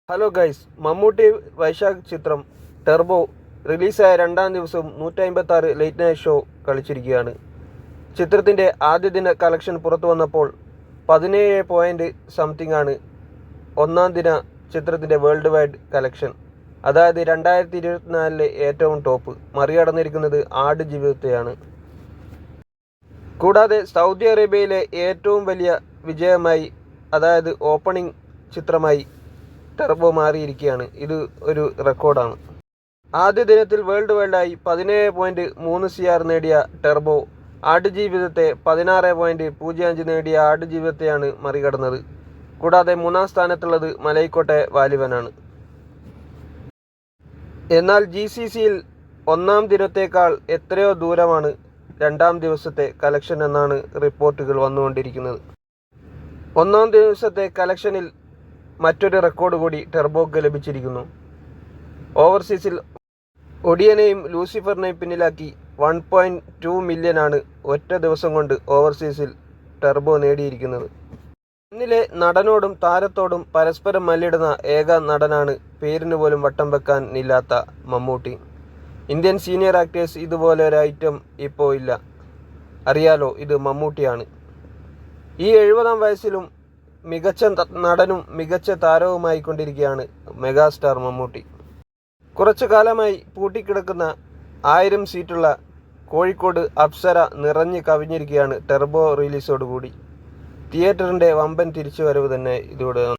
Hello guys, Mammootty Vaishakh ചിത്രം Turbo റിലീസായ രണ്ടാം ദിവസവും 156 ലേറ്റ് നൈറ്റ് ഷോ കളിച്ചിരിക്കുകയാണ്. ചിത്രത്തിൻ്റെ ആദ്യ ദിന കളക്ഷൻ പുറത്തു വന്നപ്പോൾ 17 ആണ് ഒന്നാം ദിന ചിത്രത്തിൻ്റെ വേൾഡ് വൈഡ് കളക്ഷൻ. അതായത് 2024 ഏറ്റവും ടോപ്പ്. മറികടന്നിരിക്കുന്നത് ആടുജീവിതത്തെയാണ്. കൂടാതെ സൗദി അറേബ്യയിലെ ഏറ്റവും വലിയ വിജയമായി, അതായത് ഓപ്പണിംഗ് ചിത്രമായി ടെർബോ മാറിയിരിക്കുകയാണ്. ഇത് ഒരു റെക്കോർഡാണ്. ആദ്യ ദിനത്തിൽ വേൾഡ് വൈഡായി 17.3 CR നേടിയ ടെർബോ ആടുജീവിതത്തെ 16.05 നേടിയ ആടുജീവിതത്തെയാണ് മറികടന്നത്. കൂടാതെ മൂന്നാം സ്ഥാനത്തുള്ളത് മലൈക്കോട്ടെ വാലിബനാണ്. എന്നാൽ GCCയിൽ ഒന്നാം ദിനത്തേക്കാൾ എത്രയോ ദൂരമാണ് രണ്ടാം ദിവസത്തെ കളക്ഷൻ എന്നാണ് റിപ്പോർട്ടുകൾ വന്നുകൊണ്ടിരിക്കുന്നത്. ഒന്നാം ദിവസത്തെ കളക്ഷനിൽ മറ്റൊരു റെക്കോർഡ് കൂടി ടെർബോക്ക് ലഭിച്ചിരിക്കുന്നു. ഓവർസീസിൽ ഒഡിയനെയും ലൂസിഫറിനെയും പിന്നിലാക്കി 1.2 മില്യനാണ് ഒറ്റ ദിവസം കൊണ്ട് ഓവർസീസിൽ ടെർബോ നേടിയിരിക്കുന്നത്. ഇന്നിലെ നടനോടും താരത്തോടും പരസ്പരം മല്ലിടുന്ന ഏക നടനാണ് പേരിന് പോലും വട്ടം വെക്കാൻ ഇല്ലാത്ത മമ്മൂട്ടി. ഇന്ത്യൻ സീനിയർ ആക്ടേഴ്സ് ഇതുപോലെ ഒരു ഐറ്റം ഇപ്പോൾ ഇല്ല. അറിയാലോ, ഇത് മമ്മൂട്ടിയാണ്. ഈ 70-ാം വയസ്സിലും മികച്ച നടനും മികച്ച താരവുമായി കൊണ്ടിരിക്കുകയാണ് മെഗാസ്റ്റാർ മമ്മൂട്ടി. കുറച്ചു കാലമായി പൂട്ടിക്കിടക്കുന്ന 1000 സീറ്റുള്ള കോഴിക്കോട് അപ്സര നിറഞ്ഞു കവിഞ്ഞിരിക്കുകയാണ് ടെർബോ റിലീസോടുകൂടി. തിയേറ്ററിൻ്റെ വമ്പൻ തിരിച്ചുവരവ് തന്നെ ഇതോടെ